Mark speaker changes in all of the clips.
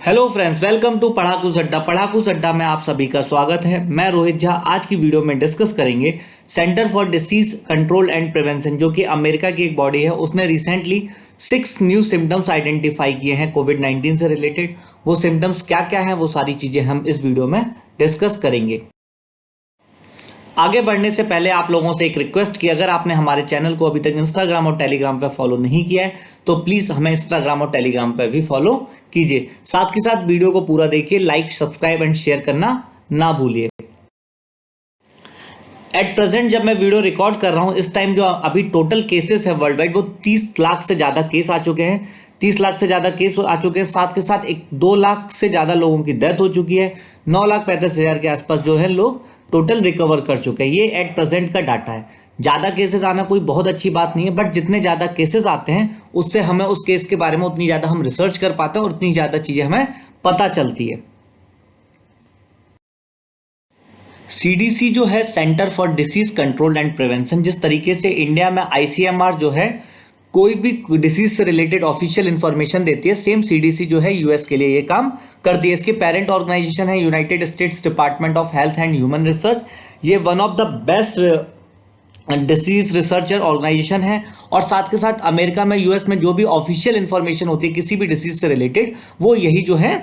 Speaker 1: Hello friends, welcome to पढ़ाकू सट्टा। पढ़ाकू सट्टा में आप सभी का स्वागत है। मैं रोहित झा। आज की वीडियो में डिस्कस करेंगे centre for disease control and prevention, जो कि अमेरिका की एक बॉडी है। उसने रिसेंटली 6 न्यू सिम्टम्स आइडेंटिफाई किए हैं कोविड-19 से रिलेटेड। वो सिम्टम्स क्या क्या हैं, वो सारी चीजें हम इस वीडियो में डिस्कस करेंगे। आगे बढ़ने से पहले आप लोगों से एक रिक्वेस्ट की, अगर आपने हमारे चैनल को अभी तक इंस्टाग्राम और टेलीग्राम पर फॉलो नहीं किया है तो प्लीज हमें इंस्टाग्राम और टेलीग्राम पर भी फॉलो कीजिए। साथ के साथ वीडियो को पूरा देखिए, लाइक, सब्सक्राइब एंड शेयर करना ना भूलिए। एट प्रेजेंट जब मैं वीडियो रिकॉर्ड कर रहा हूं, इस टाइम जो अभी टोटल केसेस है वर्ल्ड वाइड, वो 30 लाख से ज्यादा केस आ चुके हैं। 30 लाख से ज्यादा केस आ चुके हैं। साथ के साथ 2 लाख से ज्यादा लोगों की डेथ हो चुकी है। 9,35,000 के आसपास जो है लोग टोटल रिकवर कर चुके हैं। ये एट प्रेजेंट का डाटा है। ज्यादा केसेस आना कोई बहुत अच्छी बात नहीं है, बट जितने ज्यादा केसेस आते हैं उससे हमें उस केस के बारे में उतनी ज्यादा हम रिसर्च कर पाते हैं और उतनी ज्यादा चीजें हमें पता चलती है। सीडीसी जो है, centre for disease control and prevention, जिस तरीके से इंडिया में आईसीएमआर जो है कोई भी डिसीज से रिलेटेड ऑफिशियल इंफॉर्मेशन देती है, सेम सीडीसी जो है यूएस के लिए ये काम करती है। इसकी पेरेंट ऑर्गेनाइजेशन है United States Department of Health and Human Research. ये one of the best disease researcher organization है। और साथ के साथ अमेरिका में, यूएस में जो भी ऑफिशियल इंफॉर्मेशन होती है किसी भी डिसीज से रिलेटेड, वो यही जो है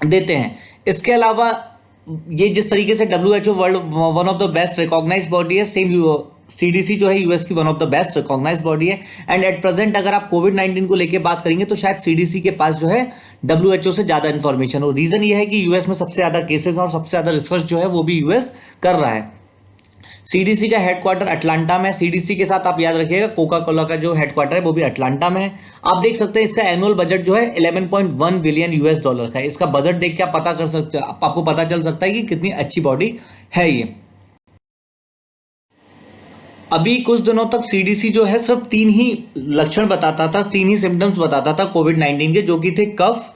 Speaker 1: देते हैं। इसके अलावा ये जिस तरीके से WHO world one of the best recognise body है, सेम सीडीसी जो है यूएस की one of the best recognise body है। एंड एट प्रेजेंट अगर आप कोविड-19 को लेके बात करेंगे तो शायद सीडीसी के पास जो है डब्ल्यूएचओ से ज्यादा इंफॉर्मेशन हो। रीजन ये है कि यूएस में सबसे ज्यादा केसेस और सबसे ज्यादा रिसर्च जो है वो भी यूएस कर रहा है। सीडीसी का हेडक्वार्टर अटलांटा में है। सीडीसी के साथ आप याद रखिएगा कोका कोला का जो हेडक्वार्टर है वो भी अटलांटा में है। आप देख सकते हैं इसका एनुअल बजट जो है 11.1 बिलियन यूएस डॉलर का है। इसका बजट देख के आप पता कर सकते हैं, आपको पता चल सकता है कि कितनी अच्छी बॉडी है ये। अभी कुछ दिनों तक सीडीसी जो है सिर्फ 3 ही लक्षण बताता था, 3 ही सिम्टम्स बताता था कोविड-19 के, जो कि थे कफ,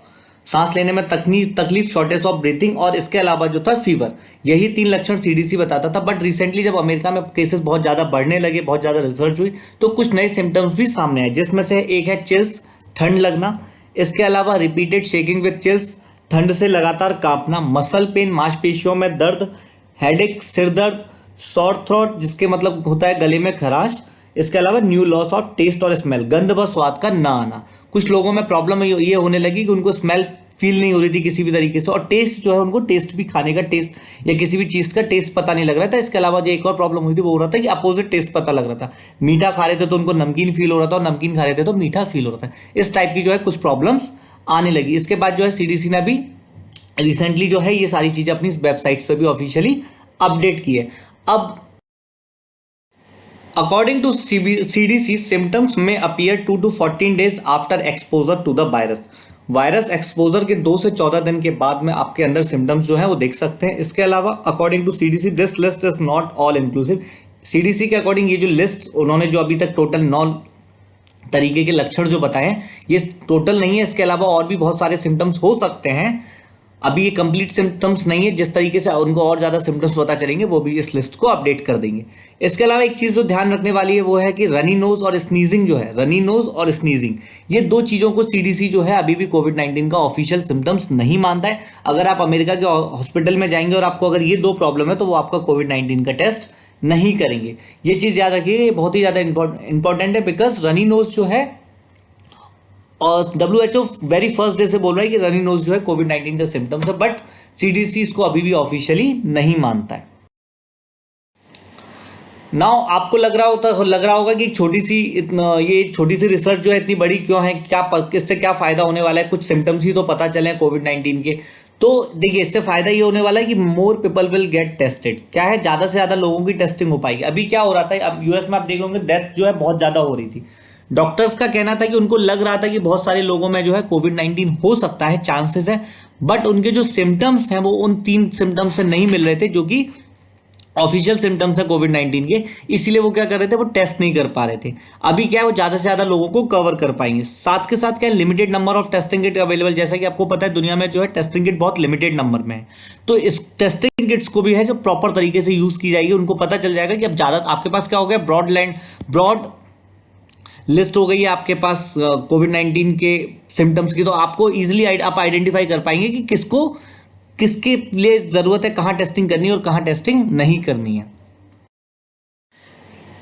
Speaker 1: सांस लेने में तकलीफ, शॉर्टेज ऑफ ब्रीथिंग, और इसके अलावा जो था फीवर। यही 3 लक्षण सीडीसी बताता था। बट रिसेंटली जब अमेरिका में केसेस बहुत ज्यादा बढ़ने लगे, बहुत ज्यादा रिसर्च हुई, तो कुछ नए सिम्टम्स भी सामने आए, जिसमें से एक है चिल्स, ठंड लगना। इसके अलावा रिपीटेड शेकिंग विद चिल्स, ठंड से लगातार कांपना, मसल पेन, मांसपेशियों में दर्द, हेडेक, सिर दर्द, सॉर थ्रोट जिसके मतलब होता है गले में खराश। इसके अलावा न्यू लॉस ऑफ टेस्ट और स्मेल, गंध व स्वाद का ना आना। कुछ लोगों में प्रॉब्लम ये होने लगी कि उनको स्मेल फील नहीं हो रही थी किसी भी तरीके से, और टेस्ट जो है उनको टेस्ट भी, खाने का टेस्ट या किसी भी चीज का टेस्ट पता नहीं लग रहा था। इसके अलावा जो एक और प्रॉब्लम हुई थी वो हो रहा था कि अपोजिट टेस्ट पता लग रहा था। मीठा खा रहे थे तो उनको नमकीन फील हो रहा था, और नमकीन खा रहे थे तो मीठा फील हो रहा था। इस टाइप की जो है कुछ प्रॉब्लम्स आने लगी। इसके बाद जो है सीडीसी ने भी रिसेंटली जो है ये सारी चीजें अपनी वेबसाइट्स पे भी ऑफिशियली अपडेट की है। अब According to CDC, symptoms may appear 2 to 14 days after exposure to the virus. Virus exposure के 2 से 14 दिन के बाद में आपके अंदर सिम्टम्स जो है वो देख सकते हैं। इसके अलावा according to CDC, this list is not all inclusive. CDC के अकॉर्डिंग ये जो लिस्ट उन्होंने जो अभी तक टोटल 9 तरीके के लक्षण जो बताए हैं, ये टोटल नहीं है। इसके अलावा और भी बहुत सारे सिम्टम्स हो सकते हैं। अभी ये कंप्लीट सिम्टम्स नहीं है। जिस तरीके से उनको और ज्यादा सिम्टम्स पता चलेंगे वो भी इस लिस्ट को अपडेट कर देंगे। इसके अलावा एक चीज जो ध्यान रखने वाली है वो है कि रनी नोज और स्नीजिंग जो है, रनी नोज और स्नीजिंग, ये 2 चीजों को सीडीसी जो है अभी भी कोविड-19 का ऑफिशियल सिम्टम्स नहीं मानता है। अगर आप अमेरिका के हॉस्पिटल में जाएंगे और आपको अगर ये 2 प्रॉब्लम है तो वो आपका कोविड-19 का टेस्ट नहीं करेंगे। ये चीज याद रखिएगा, ये बहुत ही ज्यादा इंपॉर्टेंट है। बिकॉज रनी नोज जो है, और डब्ल्यूएचओ वेरी फर्स्ट डे से बोल रहा है कि रनी नोज जो है कोविड-19 का सिम्टम्स है, बट सीडीसी इसको अभी भी ऑफिशियली नहीं मानता है। नाउ आपको लग रहा होगा कि ये छोटी सी रिसर्च जो है इतनी बड़ी क्यों है, किससे क्या फायदा होने वाला है, कुछ सिम्टम्स ही तो पता चले कोविड-19 के। तो देखिए, इससे फायदा ये होने वाला है कि more people will get tested. क्या है, ज्यादा से ज्यादा लोगों की टेस्टिंग हो पाएगी। अभी क्या हो रहा था, अब यूएस में आप देख होंगे डेथ जो है बहुत ज्यादा हो रही थी। डॉक्टर्स का कहना था कि उनको लग रहा था कि बहुत सारे लोगों में जो है कोविड-19 हो सकता है, चांसेस है, बट उनके जो सिम्टम्स हैं वो उन 3 सिम्टम्स से नहीं मिल रहे थे जो कि ऑफिशियल सिम्टम्स है कोविड-19 के। इसीलिए वो क्या कर रहे थे, वो टेस्ट नहीं कर पा रहे थे। अभी क्या है, वो ज्यादा से ज्यादा लोगों को कवर कर पाएंगे। साथ के साथ क्या है, limited number of testing kit available. जैसा कि आपको पता है दुनिया में जो है टेस्टिंग किट बहुत लिमिटेड नंबर में है। तो इस टेस्टिंग किट्स को भी है जो प्रॉपर तरीके से यूज की जाएगी। उनको पता चल जाएगा कि अब ज्यादा आपके पास क्या हो गया, ब्रॉड लिस्ट हो गई है आपके पास कोविड 19 के सिम्टम्स की, तो आपको इजीली आप आइडेंटिफाई कर पाएंगे कि किसको किसके लिए ज़रूरत है, कहाँ टेस्टिंग करनी है और कहाँ टेस्टिंग नहीं करनी है।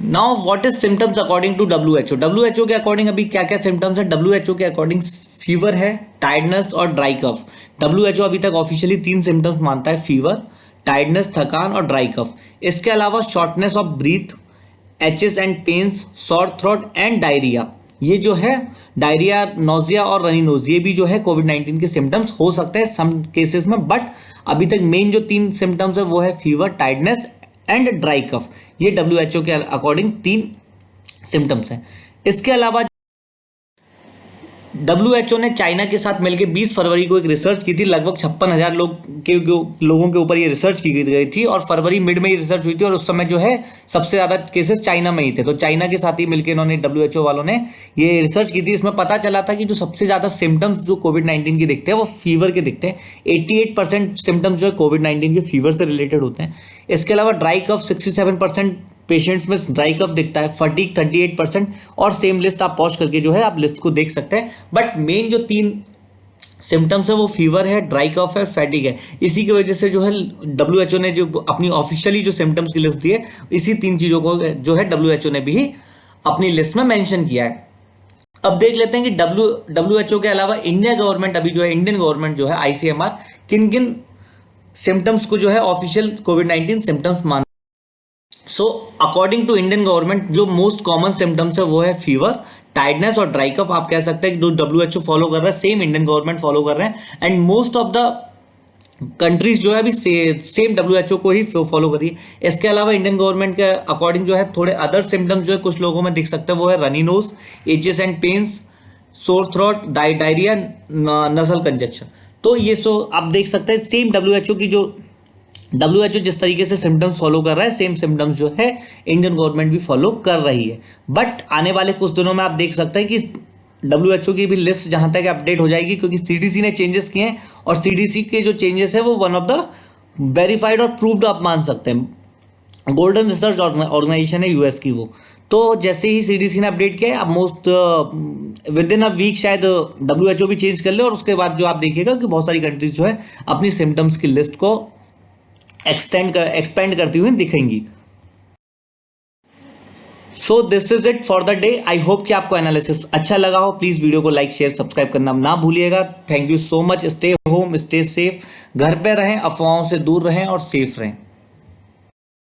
Speaker 1: Now what is symptoms according to WHO? WHO के अकॉर्डिंग अभी क्या क्या सिम्टम्स है? WHO के अकॉर्डिंग फीवर है, टायर्डनेस और ड्राई कफ। WHO अभी तक ऑफिशियली 3 सिम्टम्स मानता है, फीवर, टायर्डनेस थकान और ड्राई कफ। इसके अलावा shortness of breath, aches and pains, sore throat and diarrhoea. ये जो है डायरिया, नोजिया और रनी नोज, ये भी जो है कोविड 19 के सिम्टम्स हो सकते हैं सम केसेस में, बट अभी तक मेन जो 3 सिम्टम्स है वो है fever, tiredness and dry cough. ये WHO के अकॉर्डिंग 3 सिम्टम्स हैं। इसके अलावा WHO ने चाइना के साथ मिलकर 20 फरवरी को एक रिसर्च की थी, लगभग 56,000 लोगों के ऊपर ये रिसर्च की गई थी, और फरवरी मिड में ये रिसर्च हुई थी, और उस समय जो है सबसे ज़्यादा केसेस चाइना में ही थे। तो चाइना के साथ ही मिलकर इन्होंने, WHO वालों ने ये रिसर्च की थी। इसमें पता चला था कि जो सबसे ज़्यादा सिम्टम्स जो कोविड 19 के दिखते हैं वो फीवर के दिखते हैं। 88% सिम्टम्स जो है कोविड 19 के फीवर से रिलेटेड होते हैं। इसके अलावा ड्राई कफ 67% पेशेंट्स में ड्राई कफ दिखता है, फटीग 38%, और सेम लिस्ट आप पॉज करके जो है आप लिस्ट को देख सकते हैं। बट मेन जो 3 सिम्टम्स है वो फीवर है, ड्राई कफ है, फैटिग है। इसी की वजह से जो है WHO ने जो अपनी ऑफिशियली जो सिम्टम्स की लिस्ट दी है, इसी 3 चीज़ों को जो है WHO ने भी अपनी लिस्ट में मेंशन किया है। अब देख लेते हैं कि WHO के अलावा इंडिया गवर्नमेंट, अभी जो है इंडियन गवर्नमेंट जो है ICMR, किन किन सिम्टम्स को जो है ऑफिशियल कोविड 19 सिम्टम्स मान। So according to Indian government जो मोस्ट कॉमन सिम्टम्स है वो है फीवर, टायर्डनेस और ड्राई कफ। आप कह सकते हैं कि जो WHO फॉलो कर रहा है सेम इंडियन गवर्नमेंट फॉलो कर रहे हैं, and most of the countries जो है अभी सेम WHO को ही फॉलो कर रही है। इसके अलावा इंडियन गवर्नमेंट के अकॉर्डिंग जो है थोड़े अदर सिम्टम्स जो है कुछ लोगों में दिख सकते हैं, वो है runny nose, aches and pens, sore throat, diarrhoea, नसल कंजक्शन। तो ये आप देख सकते हैं सेम WHO जिस तरीके से सिम्टम्स फॉलो कर रहा है, सेम सिम्टम्स जो है इंडियन गवर्नमेंट भी फॉलो कर रही है। बट आने वाले कुछ दिनों में आप देख सकते हैं कि WHO की भी लिस्ट जहां तक अपडेट हो जाएगी, क्योंकि CDC ने चेंजेस किए हैं, और CDC के जो चेंजेस है वो वन ऑफ द वेरीफाइड और प्रूव्ड आप मान सकते हैं। गोल्डन रिसर्च ऑर्गेनाइजेशन है US की वो। तो जैसे ही CDC ने अपडेट किया है, अब most within a week शायद WHO भी चेंज कर ले, और उसके बाद जो आप देखिएगा कि बहुत सारी कंट्रीज जो है अपनी सिम्टम्स की लिस्ट को एक्सपेंड करती हुई दिखेंगी। So this is it for the day. I hope कि आपको एनालिसिस अच्छा लगा हो। प्लीज वीडियो को लाइक, शेयर, सब्सक्राइब करना ना भूलिएगा। Thank you so much. Stay home, stay safe, घर पे रहें, अफवाहों से दूर रहें और सेफ रहें।